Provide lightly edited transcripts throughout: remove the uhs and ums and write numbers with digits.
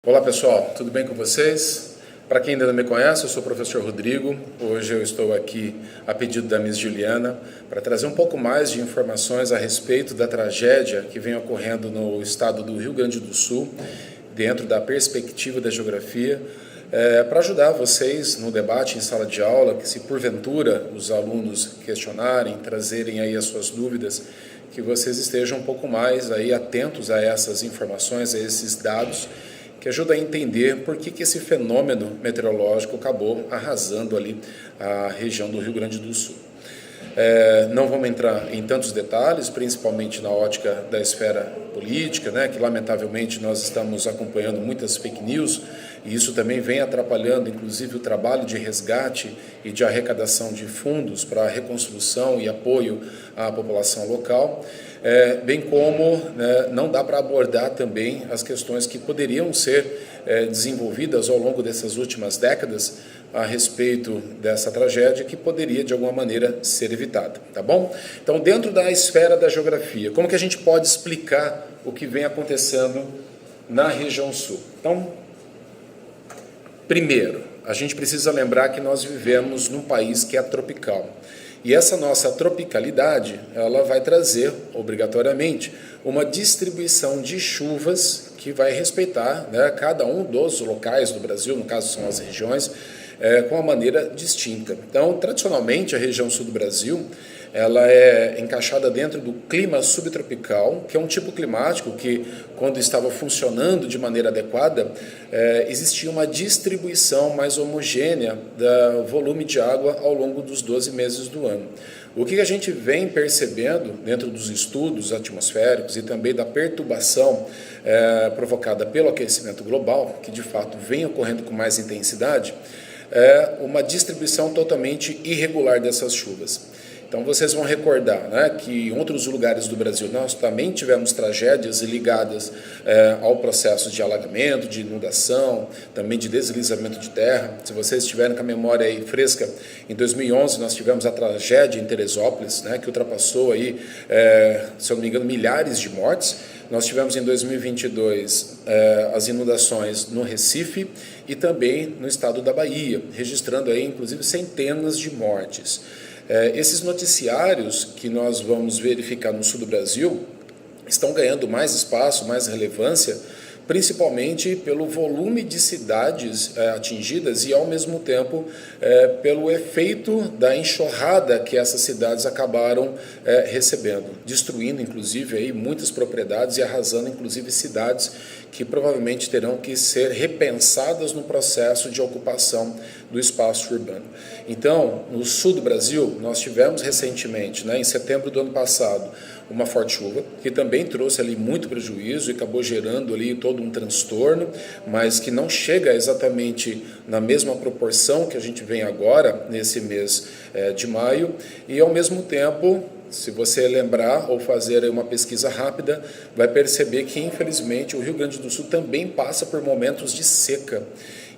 Olá pessoal, tudo bem com vocês? Para quem ainda não me conhece, eu sou o professor Rodrigo. Hoje eu estou aqui a pedido da Miss Juliana para trazer um pouco mais de informações a respeito da tragédia que vem ocorrendo no estado do Rio Grande do Sul, dentro da perspectiva da geografia, para ajudar vocês no debate em sala de aula, que se porventura os alunos questionarem, trazerem aí as suas dúvidas, que vocês estejam um pouco mais aí atentos a essas informações, a esses dados, que ajuda a entender por que esse fenômeno meteorológico acabou arrasando ali a região do Rio Grande do Sul. Não vamos entrar em tantos detalhes, principalmente na ótica da esfera política, né, que lamentavelmente nós estamos acompanhando muitas fake news, e isso também vem atrapalhando, inclusive, o trabalho de resgate e de arrecadação de fundos para a reconstrução e apoio à população local, bem como não dá para abordar também as questões que poderiam ser desenvolvidas ao longo dessas últimas décadas a respeito dessa tragédia que poderia, de alguma maneira, ser evitada, tá bom? Então, dentro da esfera da geografia, como que a gente pode explicar o que vem acontecendo na região sul? Então, primeiro, a gente precisa lembrar que nós vivemos num país que é tropical. E essa nossa tropicalidade, ela vai trazer, obrigatoriamente, uma distribuição de chuvas que vai respeitar, né, cada um dos locais do Brasil, no caso são as regiões, com uma maneira distinta. Então, tradicionalmente, a região sul do Brasil, ela é encaixada dentro do clima subtropical, que é um tipo climático que, quando estava funcionando de maneira adequada, existia uma distribuição mais homogênea do volume de água ao longo dos 12 meses do ano. O que a gente vem percebendo dentro dos estudos atmosféricos e também da perturbação provocada pelo aquecimento global, que de fato vem ocorrendo com mais intensidade, é uma distribuição totalmente irregular dessas chuvas. Então vocês vão recordar, né, que em outros lugares do Brasil nós também tivemos tragédias ligadas ao processo de alagamento, de inundação, também de deslizamento de terra. Se vocês estiverem com a memória aí fresca, em 2011 nós tivemos a tragédia em Teresópolis, né, que ultrapassou aí, se eu não me engano, milhares de mortes. Nós tivemos em 2022 as inundações no Recife e também no estado da Bahia, registrando aí inclusive centenas de mortes. Esses noticiários que nós vamos verificar no sul do Brasil estão ganhando mais espaço, mais relevância, principalmente pelo volume de cidades atingidas e, ao mesmo tempo, pelo efeito da enxurrada que essas cidades acabaram recebendo, destruindo, inclusive, aí, muitas propriedades e arrasando, inclusive, cidades que provavelmente terão que ser repensadas no processo de ocupação do espaço urbano. Então, no sul do Brasil, nós tivemos recentemente, em setembro do ano passado, uma forte chuva, que também trouxe ali muito prejuízo e acabou gerando ali todo um transtorno, mas que não chega exatamente na mesma proporção que a gente vem agora, nesse mês de maio, e ao mesmo tempo, se você lembrar ou fazer uma pesquisa rápida, vai perceber que, infelizmente, o Rio Grande do Sul também passa por momentos de seca.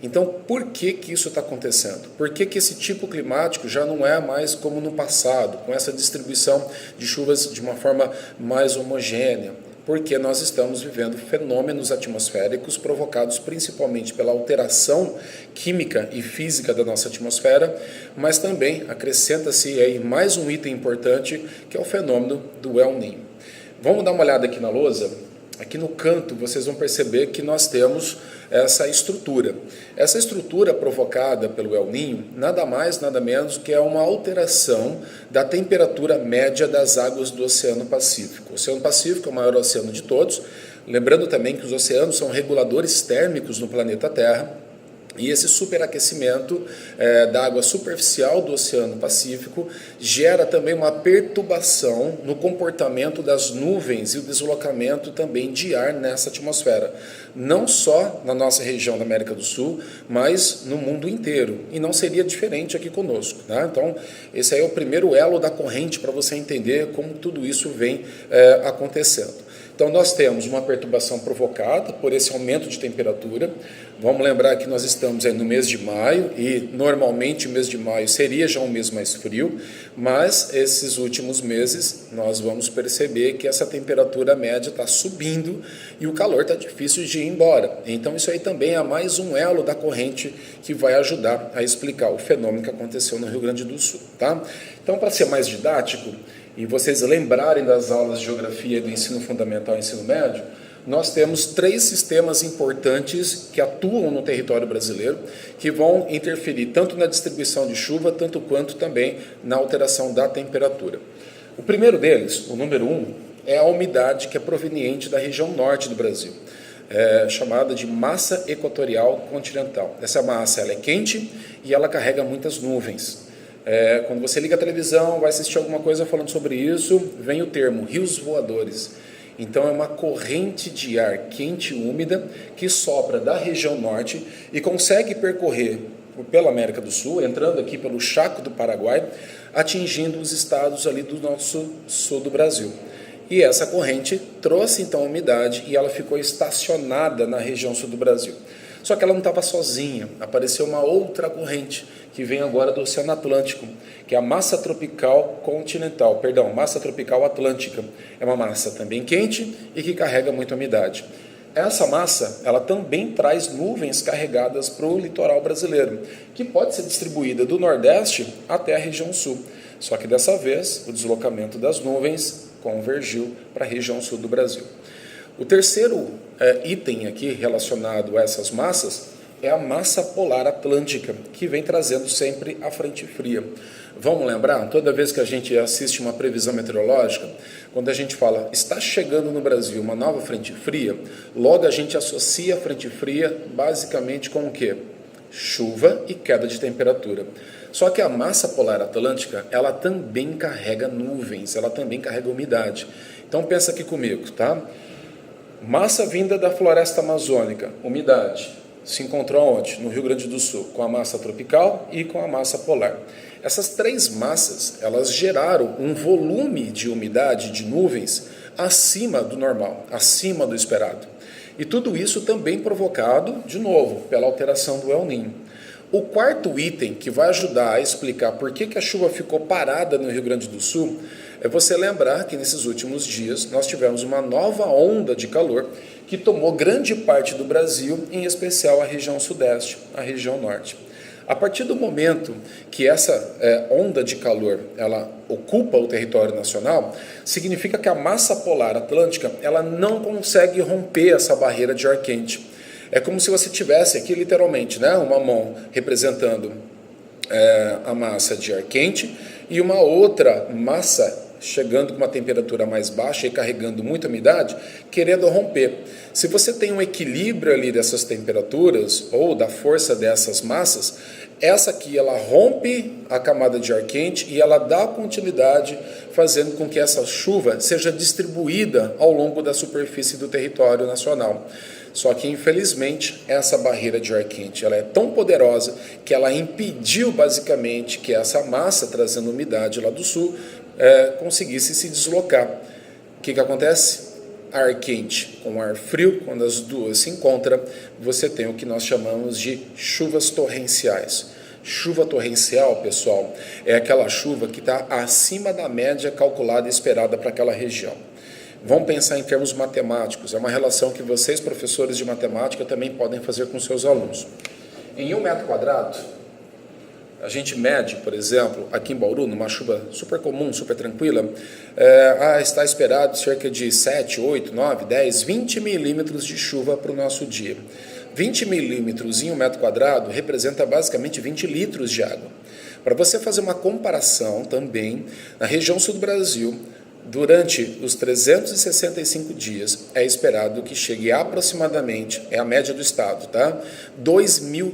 Então, por que isso está acontecendo? Por que esse tipo climático já não é mais como no passado, com essa distribuição de chuvas de uma forma mais homogênea? Porque nós estamos vivendo fenômenos atmosféricos provocados principalmente pela alteração química e física da nossa atmosfera, mas também acrescenta-se aí mais um item importante, que é o fenômeno do El Niño. Vamos dar uma olhada aqui na lousa? Aqui no canto vocês vão perceber que nós temos essa estrutura. Essa estrutura provocada pelo El Niño nada mais, nada menos que é uma alteração da temperatura média das águas do Oceano Pacífico. O Oceano Pacífico é o maior oceano de todos, lembrando também que os oceanos são reguladores térmicos no planeta Terra. E esse superaquecimento da água superficial do Oceano Pacífico gera também uma perturbação no comportamento das nuvens e o deslocamento também de ar nessa atmosfera. Não só na nossa região da América do Sul, mas no mundo inteiro. E não seria diferente aqui conosco, né? Então, esse aí é o primeiro elo da corrente para você entender como tudo isso vem acontecendo. Então, nós temos uma perturbação provocada por esse aumento de temperatura. Vamos lembrar que nós estamos aí no mês de maio e, normalmente, o mês de maio seria já um mês mais frio, mas esses últimos meses nós vamos perceber que essa temperatura média está subindo e o calor está difícil de ir embora. Então, isso aí também é mais um elo da corrente que vai ajudar a explicar o fenômeno que aconteceu no Rio Grande do Sul, tá? Então, para ser mais didático, e vocês lembrarem das aulas de geografia do ensino fundamental e ensino médio, nós temos 3 sistemas importantes que atuam no território brasileiro, que vão interferir tanto na distribuição de chuva, tanto quanto também na alteração da temperatura. O primeiro deles, o número 1, é a umidade que é proveniente da região norte do Brasil, chamada de massa equatorial continental. Essa massa ela é quente e ela carrega muitas nuvens. Quando você liga a televisão, vai assistir alguma coisa falando sobre isso, vem o termo rios voadores. Então é uma corrente de ar quente e úmida que sopra da região norte e consegue percorrer pela América do Sul, entrando aqui pelo Chaco do Paraguai, atingindo os estados ali do nosso sul do Brasil. E essa corrente trouxe então a umidade e ela ficou estacionada na região sul do Brasil. Só que ela não estava sozinha, apareceu uma outra corrente que vem agora do Oceano Atlântico, que é a massa tropical massa tropical atlântica. É uma massa também quente e que carrega muita umidade. Essa massa, ela também traz nuvens carregadas para o litoral brasileiro, que pode ser distribuída do Nordeste até a região Sul. Só que dessa vez, o deslocamento das nuvens convergiu para a região Sul do Brasil. O terceiro item aqui relacionado a essas massas é a massa polar atlântica, que vem trazendo sempre a frente fria. Vamos lembrar, toda vez que a gente assiste uma previsão meteorológica, quando a gente fala, está chegando no Brasil uma nova frente fria, logo a gente associa a frente fria basicamente com o quê? Chuva e queda de temperatura. Só que a massa polar atlântica, ela também carrega nuvens, ela também carrega umidade. Então pensa aqui comigo, tá? Massa vinda da floresta amazônica, umidade, se encontrou onde? No Rio Grande do Sul, com a massa tropical e com a massa polar. Essas 3 massas, elas geraram um volume de umidade, de nuvens, acima do normal, acima do esperado. E tudo isso também provocado, de novo, pela alteração do El Niño. O quarto item que vai ajudar a explicar por que a chuva ficou parada no Rio Grande do Sul é você lembrar que nesses últimos dias nós tivemos uma nova onda de calor que tomou grande parte do Brasil, em especial a região sudeste, a região norte. A partir do momento que essa onda de calor ela ocupa o território nacional, significa que a massa polar atlântica ela não consegue romper essa barreira de ar quente. É como se você tivesse aqui literalmente, né, uma mão representando a massa de ar quente e uma outra massa chegando com uma temperatura mais baixa e carregando muita umidade, querendo romper. Se você tem um equilíbrio ali dessas temperaturas ou da força dessas massas, essa aqui ela rompe a camada de ar quente e ela dá continuidade, fazendo com que essa chuva seja distribuída ao longo da superfície do território nacional. Só que, infelizmente, essa barreira de ar quente ela é tão poderosa que ela impediu, basicamente, que essa massa, trazendo umidade lá do sul, conseguisse se deslocar. O que acontece? Ar quente com ar frio, quando as duas se encontram, você tem o que nós chamamos de chuvas torrenciais. Chuva torrencial, pessoal, é aquela chuva que está acima da média calculada e esperada para aquela região. Vamos pensar em termos matemáticos, é uma relação que vocês, professores de matemática, também podem fazer com seus alunos. Em 1 metro quadrado, a gente mede, por exemplo, aqui em Bauru, numa chuva super comum, super tranquila, está esperado cerca de 7, 8, 9, 10, 20 milímetros de chuva para o nosso dia. 20 milímetros em 1 metro quadrado representa basicamente 20 litros de água. Para você fazer uma comparação também, na região sul do Brasil, durante os 365 dias, é esperado que chegue aproximadamente, é a média do estado, tá? 2.000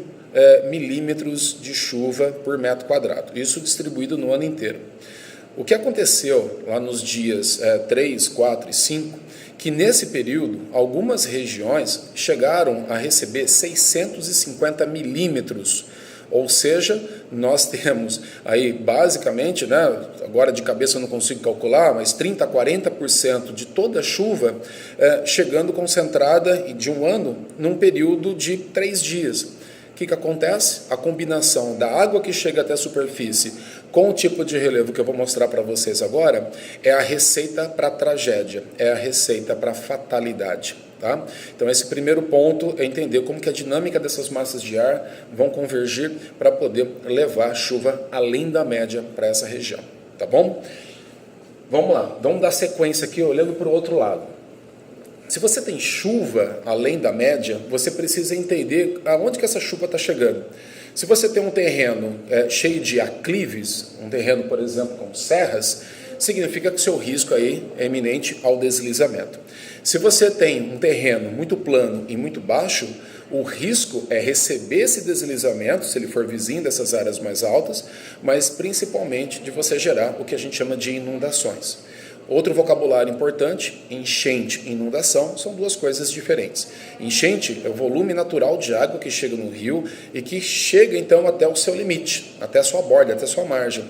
milímetros de chuva por metro quadrado, isso distribuído no ano inteiro. O que aconteceu lá nos dias 3, 4 e 5, que nesse período algumas regiões chegaram a receber 650 milímetros, Ou seja, nós temos aí basicamente, né, agora de cabeça eu não consigo calcular, mas 30% a 40% de toda a chuva chegando concentrada de um ano num período de 3 dias. O que acontece? A combinação da água que chega até a superfície com o tipo de relevo que eu vou mostrar para vocês agora é a receita para a tragédia, é a receita para a fatalidade. Tá? Então esse primeiro ponto é entender como que a dinâmica dessas massas de ar vão convergir para poder levar a chuva além da média para essa região. Tá bom? Vamos lá, vamos dar sequência aqui olhando para o outro lado. Se você tem chuva além da média, você precisa entender aonde que essa chuva está chegando. Se você tem um terreno cheio de aclives, um terreno, por exemplo, com serras, significa que o seu risco aí é iminente ao deslizamento. Se você tem um terreno muito plano e muito baixo, o risco é receber esse deslizamento, se ele for vizinho dessas áreas mais altas, mas principalmente de você gerar o que a gente chama de inundações. Outro vocabulário importante, enchente e inundação, são duas coisas diferentes. Enchente é o volume natural de água que chega no rio e que chega então até o seu limite, até a sua borda, até a sua margem.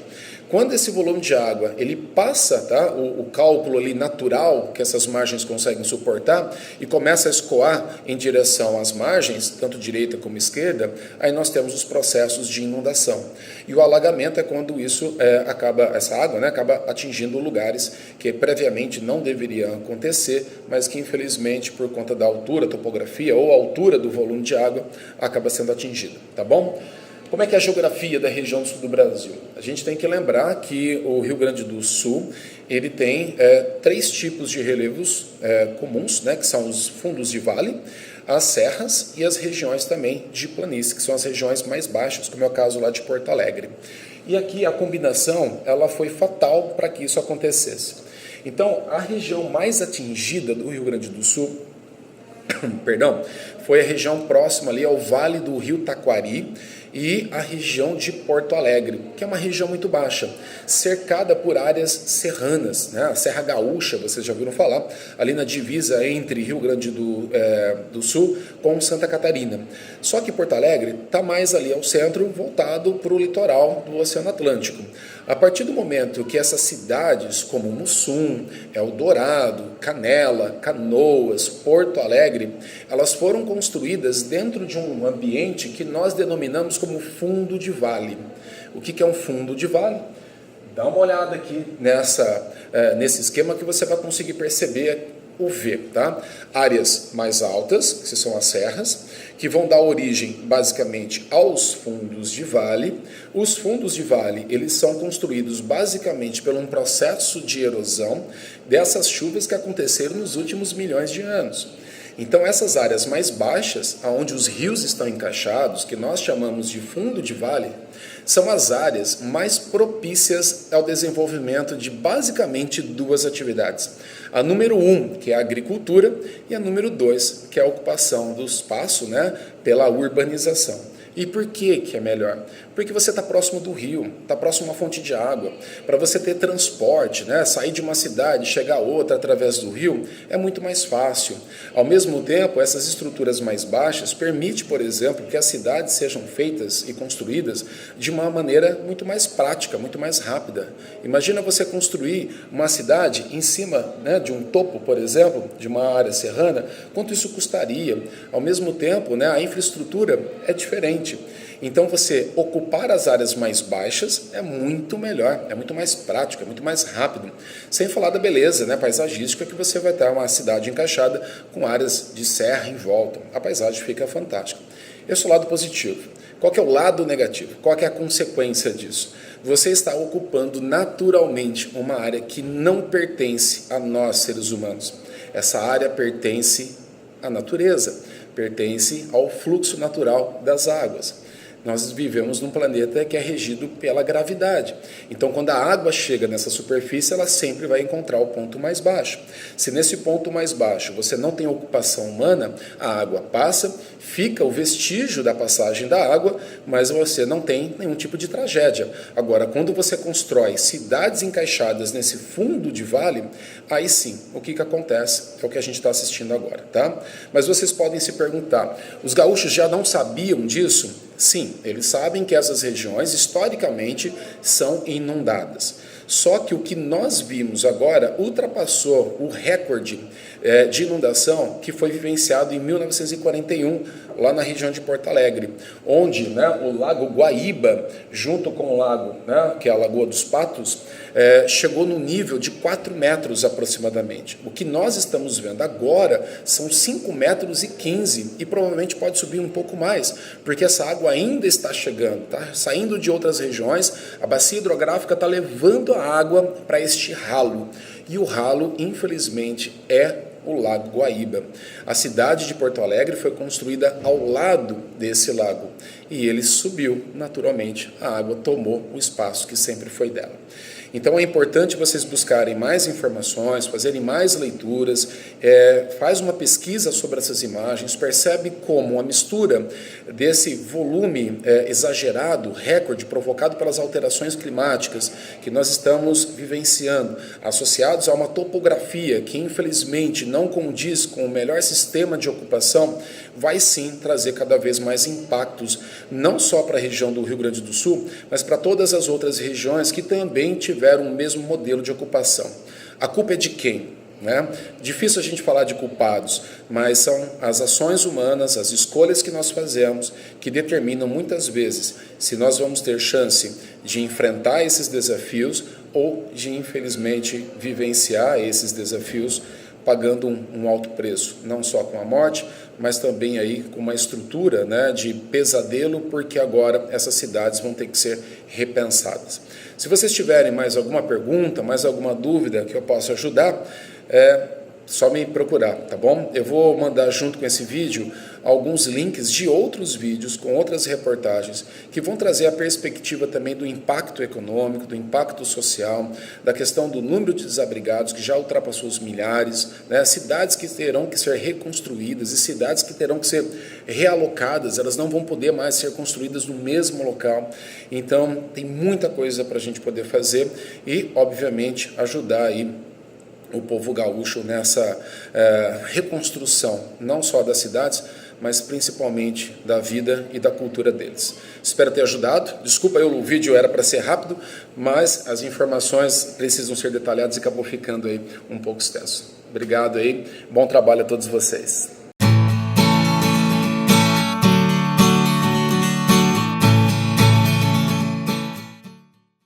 Quando esse volume de água ele passa o cálculo ali natural que essas margens conseguem suportar e começa a escoar em direção às margens, tanto direita como esquerda, aí nós temos os processos de inundação. E o alagamento é quando isso essa água acaba atingindo lugares que previamente não deveriam acontecer, mas que infelizmente por conta da altura, topografia ou altura do volume de água acaba sendo atingido, tá bom? Como é que é a geografia da região sul do Brasil? A gente tem que lembrar que o Rio Grande do Sul ele tem 3 tipos de relevos comuns, né, que são os fundos de vale, as serras e as regiões também de planície, que são as regiões mais baixas, como é o caso lá de Porto Alegre. E aqui a combinação ela foi fatal para que isso acontecesse. Então, a região mais atingida do Rio Grande do Sul foi a região próxima ali ao Vale do Rio Taquari e a região de Porto Alegre, que é uma região muito baixa, cercada por áreas serranas, né? A Serra Gaúcha, vocês já ouviram falar, ali na divisa entre Rio Grande do Sul com Santa Catarina. Só que Porto Alegre está mais ali ao centro, voltado para o litoral do Oceano Atlântico. A partir do momento que essas cidades como Mussum, Eldorado, Canela, Canoas, Porto Alegre, elas foram construídas dentro de um ambiente que nós denominamos como fundo de vale. O que é um fundo de vale? Dá uma olhada aqui nesse esquema que você vai conseguir perceber o V, tá? Áreas mais altas, que são as serras, que vão dar origem basicamente aos fundos de vale. Os fundos de vale, eles são construídos basicamente por um processo de erosão dessas chuvas que aconteceram nos últimos milhões de anos. Então essas áreas mais baixas, onde os rios estão encaixados, que nós chamamos de fundo de vale, são as áreas mais propícias ao desenvolvimento de basicamente 2 atividades. A número 1, que é a agricultura, e a número 2, que é a ocupação do espaço, né, pela urbanização. E por que é melhor? Porque você está próximo do rio, está próximo a uma fonte de água. Para você ter transporte, né, sair de uma cidade, chegar a outra através do rio, é muito mais fácil. Ao mesmo tempo, essas estruturas mais baixas permitem, por exemplo, que as cidades sejam feitas e construídas de uma maneira muito mais prática, muito mais rápida. Imagina você construir uma cidade em cima, né, de um topo, por exemplo, de uma área serrana, quanto isso custaria? Ao mesmo tempo, né, a infraestrutura é diferente. Então, você ocupar as áreas mais baixas é muito melhor, é muito mais prático, é muito mais rápido. Sem falar da beleza, né, paisagística, que você vai ter uma cidade encaixada com áreas de serra em volta. A paisagem fica fantástica. Esse é o lado positivo. Qual que é o lado negativo? Qual que é a consequência disso? Você está ocupando naturalmente uma área que não pertence a nós, seres humanos. Essa área pertence à natureza, pertence ao fluxo natural das águas. Nós vivemos num planeta que é regido pela gravidade. Então, quando a água chega nessa superfície, ela sempre vai encontrar o ponto mais baixo. Se nesse ponto mais baixo você não tem ocupação humana, a água passa, fica o vestígio da passagem da água, mas você não tem nenhum tipo de tragédia. Agora, quando você constrói cidades encaixadas nesse fundo de vale, aí sim, o que acontece é o que a gente está assistindo agora, tá? Mas vocês podem se perguntar, os gaúchos já não sabiam disso? Sim, eles sabem que essas regiões historicamente são inundadas. Só que o que nós vimos agora ultrapassou o recorde de inundação que foi vivenciado em 1941, lá na região de Porto Alegre, onde, né, o Lago Guaíba, junto com o lago, né, que é a Lagoa dos Patos, chegou no nível de 4 metros aproximadamente. O que nós estamos vendo agora são 5 metros e 15 e provavelmente pode subir um pouco mais, porque essa água ainda está chegando, tá saindo de outras regiões, a bacia hidrográfica está levando a água para este ralo. E o ralo, infelizmente, é o Lago Guaíba. A cidade de Porto Alegre foi construída ao lado desse lago e ele subiu, naturalmente, a água tomou o espaço que sempre foi dela. Então é importante vocês buscarem mais informações, fazerem mais leituras, faz uma pesquisa sobre essas imagens, percebe como a mistura desse volume exagerado, recorde, provocado pelas alterações climáticas que nós estamos vivenciando, associados a uma topografia que infelizmente não condiz com o melhor sistema de ocupação, vai sim trazer cada vez mais impactos, não só para a região do Rio Grande do Sul, mas para todas as outras regiões que também tiveram o mesmo modelo de ocupação. A culpa é de quem? Né? Difícil a gente falar de culpados, mas são as ações humanas, as escolhas que nós fazemos, que determinam muitas vezes se nós vamos ter chance de enfrentar esses desafios ou de, infelizmente, vivenciar esses desafios pagando um alto preço, não só com a morte, mas também aí com uma estrutura, né, de pesadelo, porque agora essas cidades vão ter que ser repensadas. Se vocês tiverem mais alguma pergunta, mais alguma dúvida que eu possa ajudar, só me procurar, tá bom? Eu vou mandar junto com esse vídeo alguns links de outros vídeos com outras reportagens que vão trazer a perspectiva também do impacto econômico, do impacto social, da questão do número de desabrigados que já ultrapassou os milhares, né? Cidades que terão que ser reconstruídas e cidades que terão que ser realocadas, elas não vão poder mais ser construídas no mesmo local. Então tem muita coisa para a gente poder fazer e, obviamente, ajudar aí o povo gaúcho nessa reconstrução, não só das cidades, mas principalmente da vida e da cultura deles. Espero ter ajudado. Desculpa, o vídeo era para ser rápido, mas as informações precisam ser detalhadas e acabou ficando aí um pouco extenso. Obrigado aí, bom trabalho a todos vocês.